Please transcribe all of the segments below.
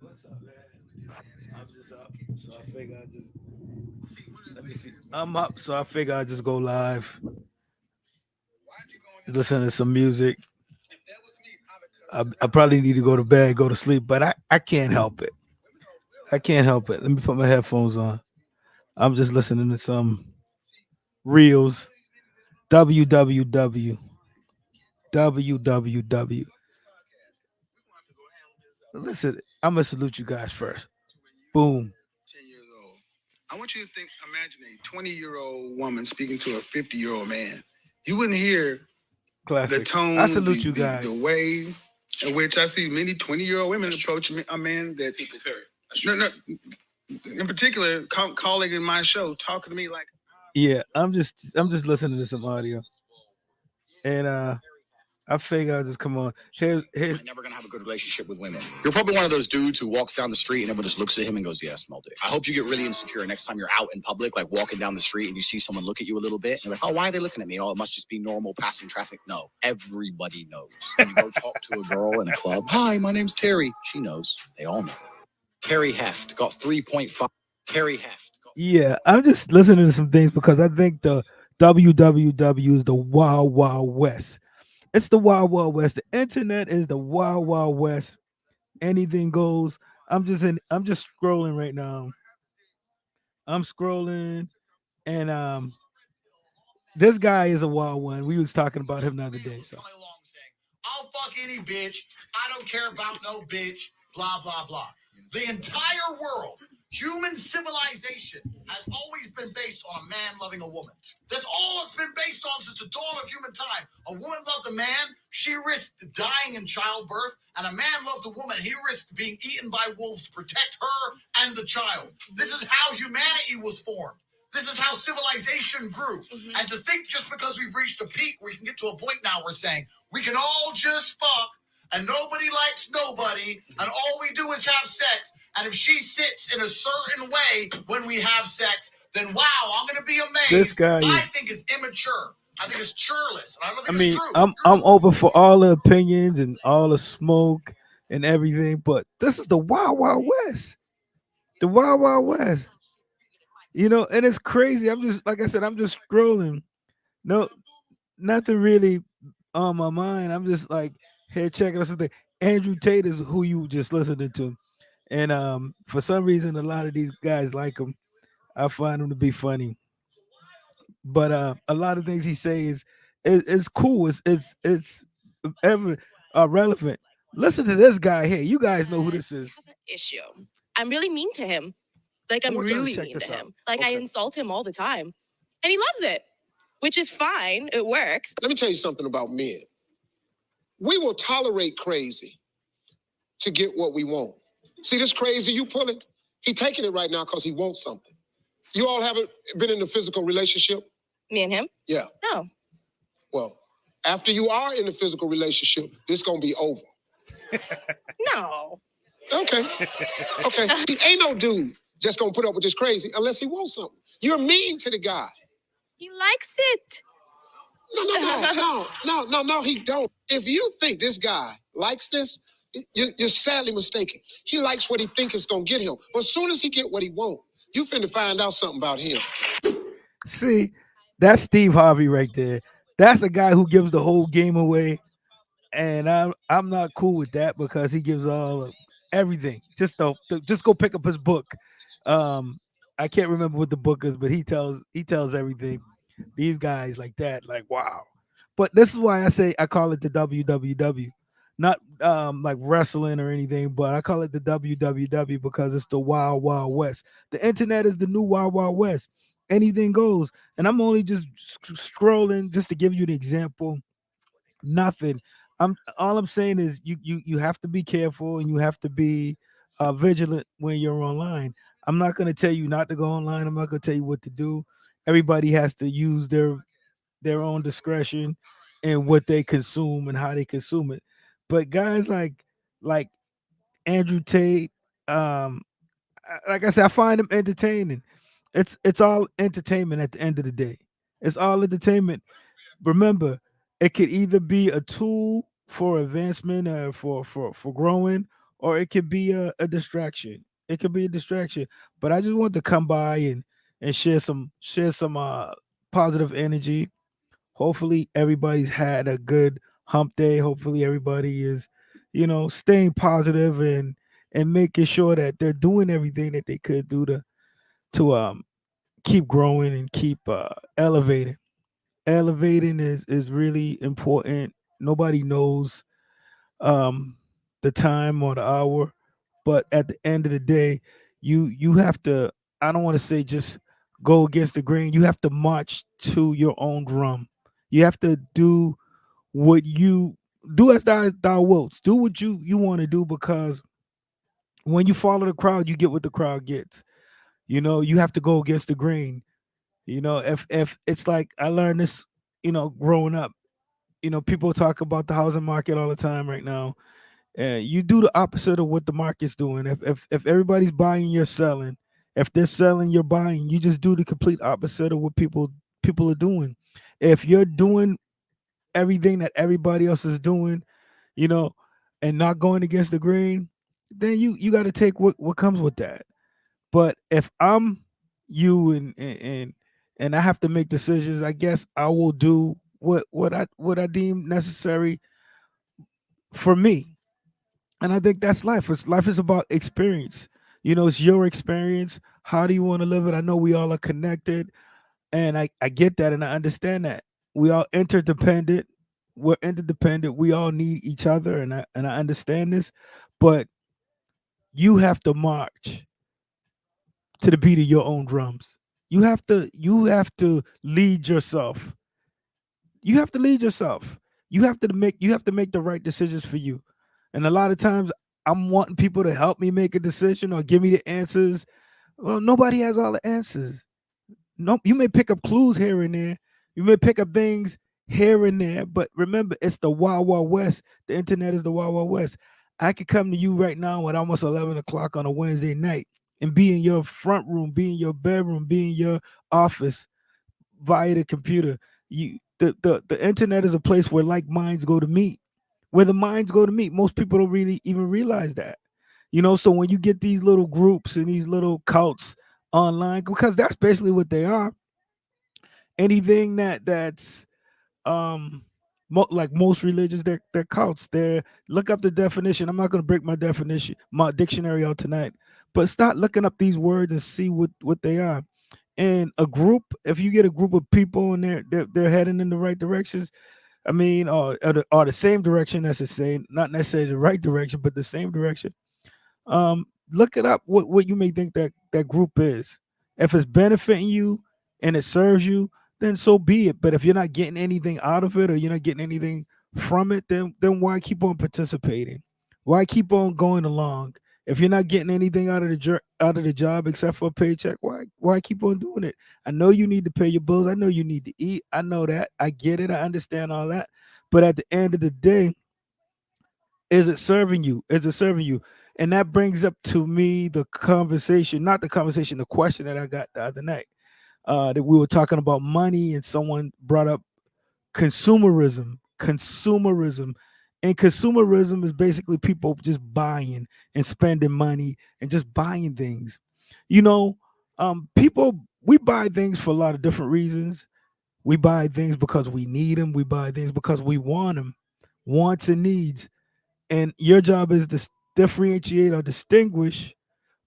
What's up, man? I'm just up, so I figure I just let me see. I'm up, so I figure I just go live, listen to some music. I probably need to go to bed, go to sleep, but I can't help it. I can't help it. Let me put my headphones on. I'm just listening to some reels. www www. Listen, I'm gonna salute you guys first. Boom. 10 years old. I want you to imagine a 20-year-old woman speaking to a 50-year-old man. You wouldn't hear the tone, I salute you guys. The way in which I see many 20-year-old women approach a man that no, in particular, calling in my show, talking to me like, yeah, I'm just listening to some audio, and I figure I'll just come on. Here's never gonna have a good relationship with women. You're probably one of those dudes who walks down the street and everyone just looks at him and goes, "Yeah, small dick." I hope you get really insecure next time you're out in public, like walking down the street and you see someone look at you a little bit. And you're like, "Oh, why are they looking at me? Oh, it must just be normal passing traffic." No, everybody knows. When you go talk to a girl in a club, "Hi, my name's Terry." She knows. They all know. Terry Heft got 3.5. Terry Heft. Yeah, I'm just listening to some things because I think the WWW is the Wild Wild West. It's the Wild Wild West. The internet is the Wild Wild West. Anything goes. I'm just scrolling right now. I'm scrolling, and this guy is a wild one. We was talking about him the other day. So I'll fuck any bitch. I don't care about no bitch. Blah blah blah. The entire world, human civilization, has always been based on a man loving a woman. That's all it's been based on since the dawn of human time. A woman loved a man, she risked dying in childbirth, and a man loved a woman, he risked being eaten by wolves to protect her and the child. This is how humanity was formed. This is how civilization grew. And to think just because we've reached a peak, we can get to a point now we're saying we can all just fuck and nobody likes nobody, and all we do is have sex. And if she sits in a certain way when we have sex, then wow, I'm gonna be amazed. This guy I think is immature. I think it's churlish. I don't think it's true. I'm open for all the opinions and all the smoke and everything, but this is the Wild Wild West. The Wild Wild West. You know, and it's crazy. I'm just like I said, I'm just scrolling. No, nothing really on my mind. I'm just like here checking out something. Andrew Tate is who you just listening to, and for some reason, a lot of these guys like him. I find him to be funny, but a lot of things he says is cool. It's ever relevant. Listen to this guy here. You guys know who this is. Issue. I'm really mean to him. Like I'm really mean to him. Like I insult him all the time, and he loves it, which is fine. It works. Let me tell you something about men. We will tolerate crazy to get what we want. See this crazy you pulling? He taking it right now because he wants something. You all haven't been in a physical relationship? Me and him? Yeah. No. Well, after you are in a physical relationship, this gonna be over. No. Okay. Okay. He ain't no dude just gonna put up with this crazy unless he wants something. You're mean to the guy. He likes it. No, he don't. If you think this guy likes this, you're sadly mistaken. He likes what he thinks is gonna get him. But as soon as he get what he want, you finna find out something about him. See, that's Steve Harvey right there. That's a guy who gives the whole game away, and I'm not cool with that because he gives all of everything. Just go pick up his book. Um, I can't remember what the book is, but he tells everything. These guys like that, like wow. But this is why I say I call it the WWW, not like wrestling or anything, but I call it the WWW because it's the Wild Wild West. The internet is the new Wild Wild West. Anything goes, and I'm only just scrolling just to give you the example. Nothing. I'm saying is you have to be careful and you have to be vigilant when you're online. I'm not going to tell you not to go online. I'm not going to tell you what to do. Everybody has to use their own discretion in what they consume and how they consume it. But guys like Andrew Tate, like I said, I find him entertaining. It's all entertainment at the end of the day. It's all entertainment. Remember, it could either be a tool for advancement or for growing, or it could be a distraction. It could be a distraction. But I just want to come by and share some positive energy. Hopefully everybody's had a good hump day. Hopefully everybody is, staying positive and making sure that they're doing everything that they could do to keep growing and keep elevating. Elevating is really important. Nobody knows um the time or the hour, but at the end of the day, you have to, I don't want to say just go against the grain. You have to march to your own drum. You have to do what you do, as thou wilt. Do what you want to do, because when you follow the crowd, you get what the crowd gets. You have to go against the grain. If it's like, I learned this, growing up. People talk about the housing market all the time right now. You do the opposite of what the market's doing. If everybody's buying, you're selling. If they're selling, you're buying. You just do the complete opposite of what people are doing. If you're doing everything that everybody else is doing, you know, and not going against the grain, then you got to take what comes with that. But if I'm you and I have to make decisions, I guess I will do what I deem necessary for me. And I think that's life. Life is about experience. It's your experience. How do you want to live it? I know we all are connected, and I get that and I understand that. We all interdependent. We're interdependent. We all need each other, and I understand this. But you have to march to the beat of your own drums. You have to lead yourself. You have to lead yourself. You have to make the right decisions for you. And a lot of times I'm wanting people to help me make a decision or give me the answers. Well, nobody has all the answers. No, you may pick up clues here and there. You may pick up things here and there, but remember, it's the Wild Wild West. The internet is the Wild Wild West. I could come to you right now at almost 11 o'clock on a Wednesday night and be in your front room, be in your bedroom, be in your office via the computer. The internet is a place where like minds go to meet. Where the minds go to meet. Most people don't really even realize that. So when you get these little groups and these little cults online, because that's basically what they are. Anything that's um like most religions, they're cults. They're Look up the definition. I'm not going to break my dictionary out tonight, but start looking up these words and see what they are. And a group, if you get a group of people and they're heading in the right directions, I mean, or the same direction, as it's saying, not necessarily the right direction, but the same direction. Look it up. What you may think that group is. If it's benefiting you and it serves you, then so be it. But if you're not getting anything out of it, or you're not getting anything from it, then why keep on participating? Why keep on going along? If you're not getting anything out of the job except for a paycheck, why keep on doing it? I know you need to pay your bills. I know you need to eat. I know that. I get it. I understand all that. But at the end of the day, is it serving you? Is it serving you? And that brings up to me the conversation, not the conversation, the question that I got the other night. That we were talking about money, and someone brought up consumerism. Consumerism. And consumerism is basically people just buying and spending money and just buying things. You know, people, we buy things for a lot of different reasons. We buy things because we need them. We buy things because we want them. Wants and needs. And your job is to differentiate or distinguish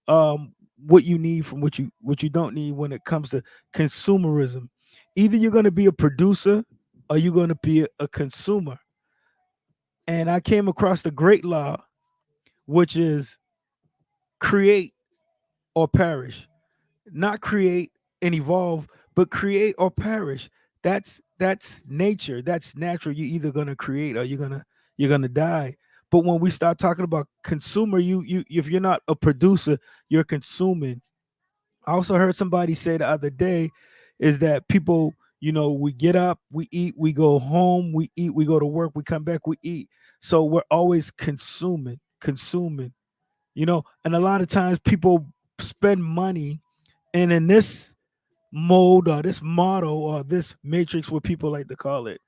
what you need from what you don't need when it comes to consumerism. Either you're going to be a producer or you're going to be a consumer. And I came across the great law, which is create or perish. Not create and evolve, but create or perish. That's nature. That's natural. You're either gonna create or you're gonna die. But when we start talking about consumer, you if you're not a producer, you're consuming. I also heard somebody say the other day is that people, we get up, we eat, we go home, we eat, we go to work, we come back, we eat. So we're always consuming, and a lot of times people spend money, and in this mode or this model or this matrix, what people like to call it,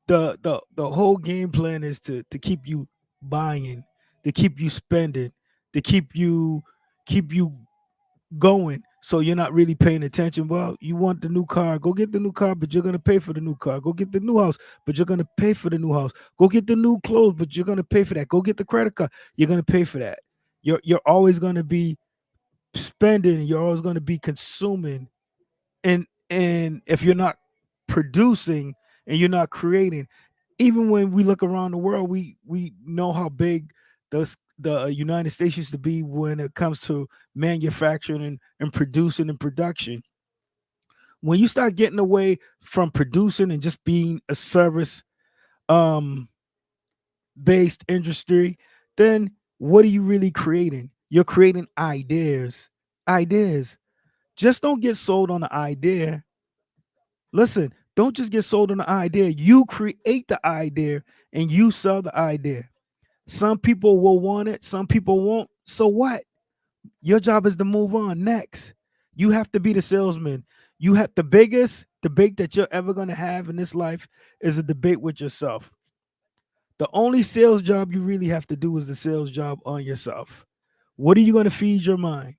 the whole game plan is to keep you buying, to keep you spending, to keep you going. So you're not really paying attention. Well, you want the new car, go get the new car, but you're gonna pay for the new car. Go get the new house, but you're gonna pay for the new house. Go get the new clothes, but you're gonna pay for that. Go get the credit card, you're gonna pay for that. You're always gonna be spending, you're always gonna be consuming. And if you're not producing and you're not creating, even when we look around the world, we know how big the United States used to be when it comes to manufacturing and producing and production. When you start getting away from producing and just being a service um based industry, then what are you really creating? You're creating ideas. Ideas. Just don't get sold on the idea. Listen, don't just get sold on the idea. You create the idea and you sell the idea. Some people will want it, some people won't. So what? Your job is to move on next. You have to be the salesman. You have the biggest debate that you're ever going to have in this life is a debate with yourself. The only sales job you really have to do is the sales job on yourself. What are you going to feed your mind?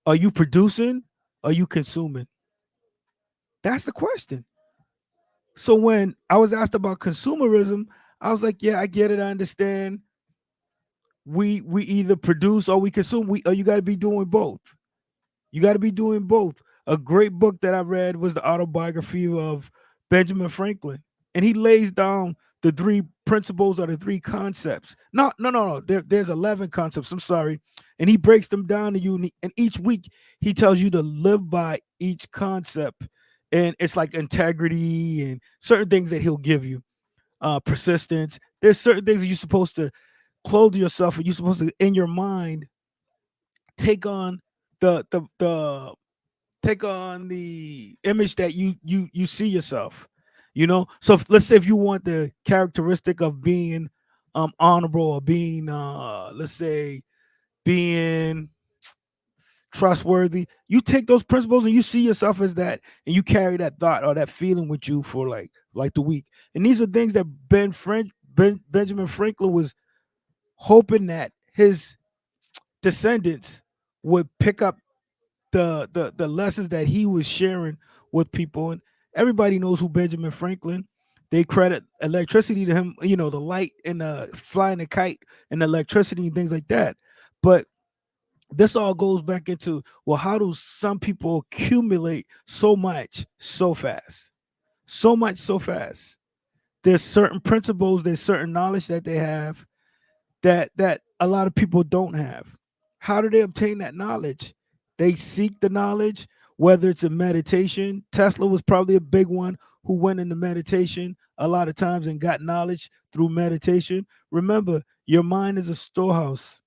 Are you producing? Are you consuming? That's the question. So when I was asked about consumerism, I was like, yeah, I get it. I understand. We either produce or we consume. You got to be doing both. You got to be doing both. A great book that I read was the autobiography of Benjamin Franklin, and he lays down the three principles or the three concepts. No. There's 11 concepts. I'm sorry, and he breaks them down to you. And each week he tells you to live by each concept, and it's like integrity and certain things that he'll give you. Persistence. There's certain things that you're supposed to clothe yourself, and you're supposed to in your mind take on the take on the image that you see yourself. So let's say if you want the characteristic of being honorable or being let's say being trustworthy, you take those principles and you see yourself as that, and you carry that thought or that feeling with you for like the week. And these are things that Benjamin Franklin was hoping that his descendants would pick up the lessons that he was sharing with people. And everybody knows who Benjamin Franklin. They credit electricity to him, the light and flying the kite and the electricity and things like that. But this all goes back into, well, how do some people accumulate so much so fast? So much so fast. There's certain principles, there's certain knowledge that they have that a lot of people don't have. How do they obtain that knowledge? They seek the knowledge, whether it's a meditation. Tesla was probably a big one who went into meditation a lot of times and got knowledge through meditation. Remember, your mind is a storehouse.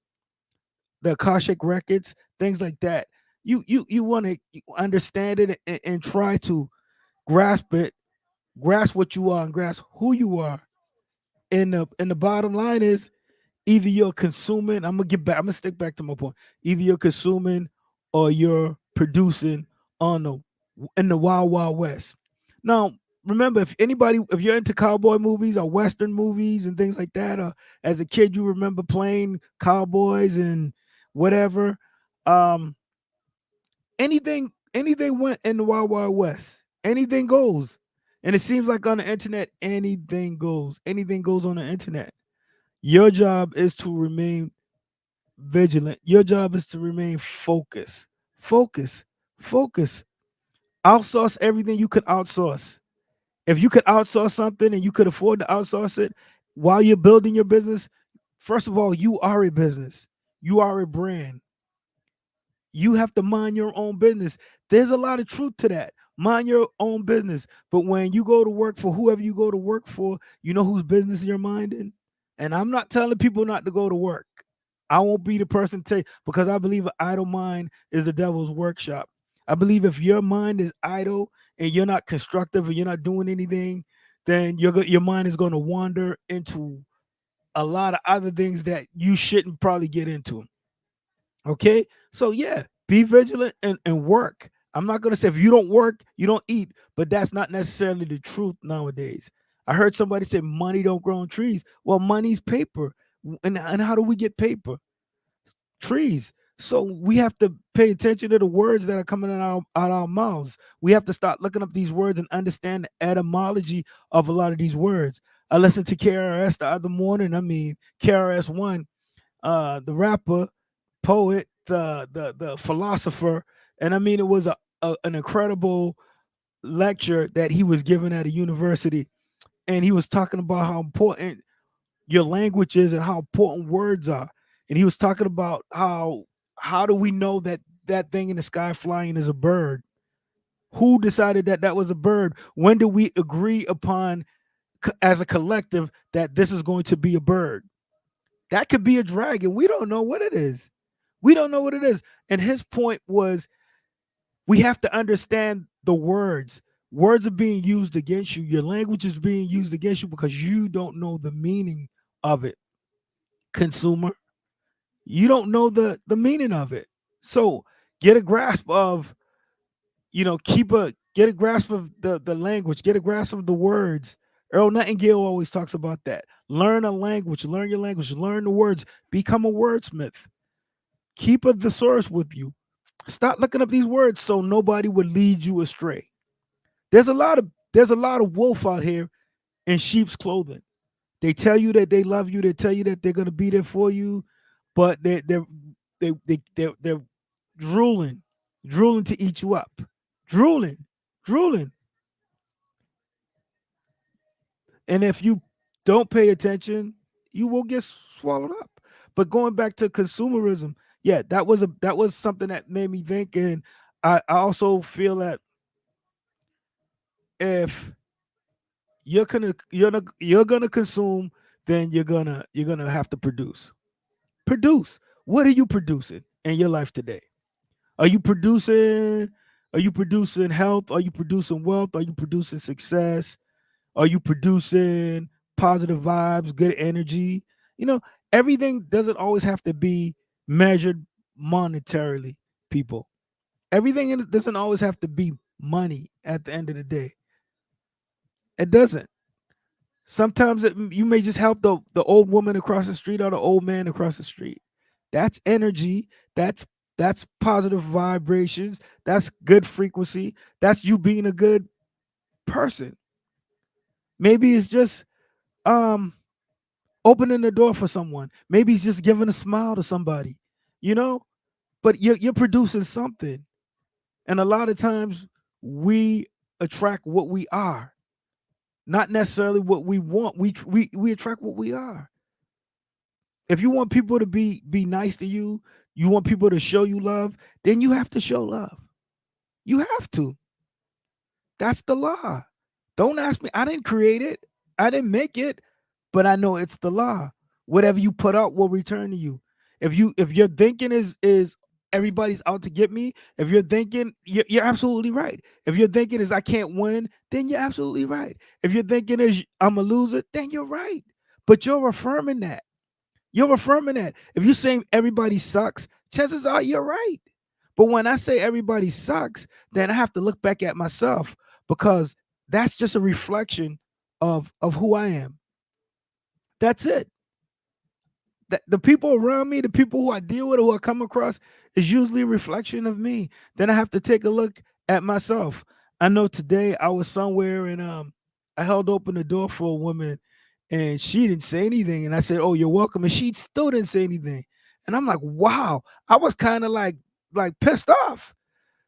The Akashic records, things like that. You want to understand it and try to grasp it, grasp what you are and grasp who you are. And the bottom line is, either you're consuming, I'm gonna stick back to my point. Either you're consuming or you're producing on the in the wild wild west. Now, remember, if you're into cowboy movies or western movies and things like that, or as a kid you remember playing cowboys and whatever, um anything went in the wild wild west. Anything goes. And it seems like on the internet, anything goes. Anything goes on the internet. Your job is to remain vigilant. Your job is to remain focused. Focus. Focus. Outsource everything you could outsource. If you could outsource something and you could afford to outsource it while you're building your business, first of all, you are a business. You are a brand. You have to mind your own business. There's a lot of truth to that. Mind your own business. But when you go to work for whoever you go to work for, you know whose business you're minding? And I'm not telling people not to go to work. I won't be the person to tell, because I believe an idle mind is the devil's workshop. I believe if your mind is idle and you're not constructive and you're not doing anything, then your mind is going to wander into a lot of other things that you shouldn't probably get into. Okay. So yeah, be vigilant and work. I'm not gonna say if you don't work, you don't eat, but that's not necessarily the truth nowadays. I heard somebody say money don't grow on trees. Well, money's paper. And how do we get paper? Trees. So we have to pay attention to the words that are coming out our mouths. We have to start looking up these words and understand the etymology of a lot of these words. I listened to KRS the other morning. I mean, KRS-One, the rapper, poet, the philosopher, and I mean, it was an incredible lecture that he was giving at a university, and he was talking about how important your language is and how important words are. And he was talking about how do we know that that thing in the sky flying is a bird? Who decided that that was a bird? When do we agree upon as a collective that this is going to be a bird? That could be a dragon. We don't know what it is. We don't know what it is. And his point was we have to understand the words. Words are being used against you. Your language is being used against you because you don't know the meaning of it. Consumer, you don't know the meaning of it. So get a grasp of, get a grasp of the language, get a grasp of the words. Earl Nightingale always talks about that. Learn a language, learn your language, learn the words, become a wordsmith. Keep a thesaurus with you. Stop looking up these words so nobody would lead you astray. There's a lot of wolf out here in sheep's clothing. They tell you that they love you. They tell you that they're gonna be there for you, but they're drooling to eat you up, drooling, drooling. And if you don't pay attention, you will get swallowed up. But going back to consumerism, yeah, that was something that made me think, and I also feel that if you're gonna consume, then you're gonna have to produce. Produce. What are you producing in your life today? Are you producing are you producing health? Are you producing wealth? Are you producing success? Are you producing positive vibes, good energy? You know, everything doesn't always have to be measured monetarily, people. Doesn't always have to be money at the end of the day. It doesn't. Sometimes you may just help the old woman across the street or the old man across the street. That's energy. That's positive vibrations. That's good frequency. That's you being a good person. Maybe it's just um opening the door for someone. Maybe it's just giving a smile to somebody. You know, but you're producing something. And a lot of times we attract what we are, not necessarily what we want. We attract what we are. If you want people to be nice to you, you want people to show you love, then you have to show love. You have to. That's the law. Don't ask me. I didn't create it. I didn't make it, but I know it's the law. Whatever you put out will return to you. If your thinking is everybody's out to get me, if you're thinking you're absolutely right. If you're thinking is I can't win, then you're absolutely right. If you're thinking is I'm a loser, then you're right. But you're affirming that. You're affirming that. If you're saying everybody sucks, chances are you're right. But when I say everybody sucks, then I have to look back at myself because that's just a reflection of who I am. That's it. The people around me, the people who I deal with, who I come across, is usually a reflection of me. Then I have to take a look at myself. I know today I was somewhere and I held open the door for a woman and she didn't say anything. And I said, "Oh, you're welcome." And she still didn't say anything. And I'm like, wow. I was kind of like pissed off.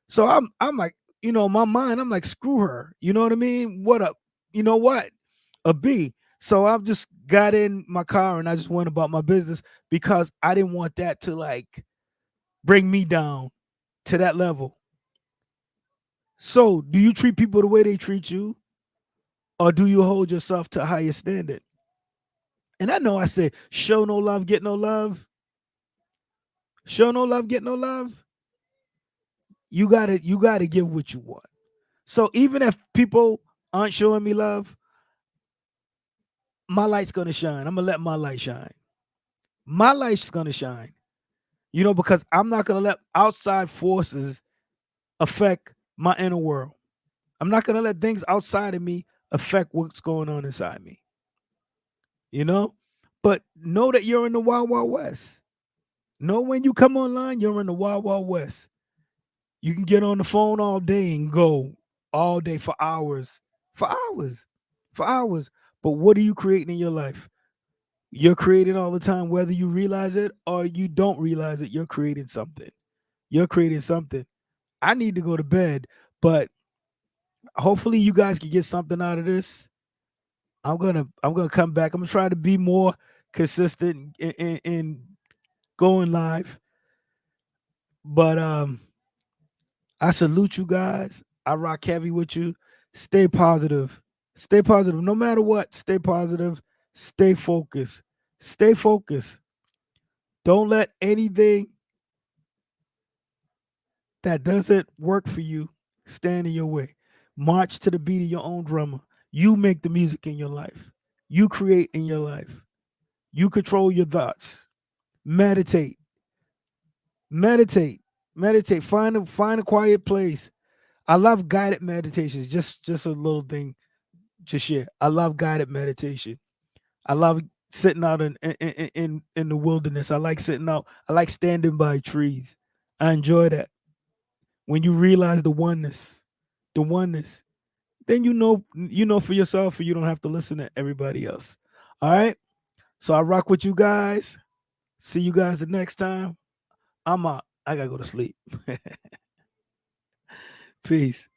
So I'm like, my mind, I'm like, screw her. You know what I mean? What up? You know what? A B. So I just got in my car and I just went about my business because I didn't want that to like bring me down to that level. So do you treat people the way they treat you? Or do you hold yourself to a higher standard? And I know I said, show no love, get no love. Show no love, get no love. You gotta give what you want. So even if people aren't showing me love, my light's gonna shine. I'm gonna let my light shine. My light's gonna shine. Because I'm not gonna let outside forces affect my inner world. I'm not gonna let things outside of me affect what's going on inside me. You know? But know that you're in the Wild Wild West. Know when you come online, you're in the Wild Wild West. You can get on the phone all day and go all day for hours, for hours, for hours. But what are you creating in your life? You're creating all the time, whether you realize it or you don't realize it. You're creating something. You're creating something. I need to go to bed, but hopefully you guys can get something out of this. I'm gonna come back. I'm gonna try to be more consistent in going live. But I salute you guys. I rock heavy with you. Stay positive. Stay positive. No matter what, stay positive. Stay focused. Stay focused. Don't let anything that doesn't work for you stand in your way. March to the beat of your own drummer. You make the music in your life. You create in your life. You control your thoughts. Meditate. Meditate. Meditate. Find a quiet place. I love guided meditations. Just a little thing to share. I love guided meditation. I love sitting out in the wilderness. I like sitting out. I like standing by trees. I enjoy that. When you realize the oneness, then you know for yourself, and you don't have to listen to everybody else. All right. So I rock with you guys. See you guys the next time. I'm out. I gotta go to sleep. Peace.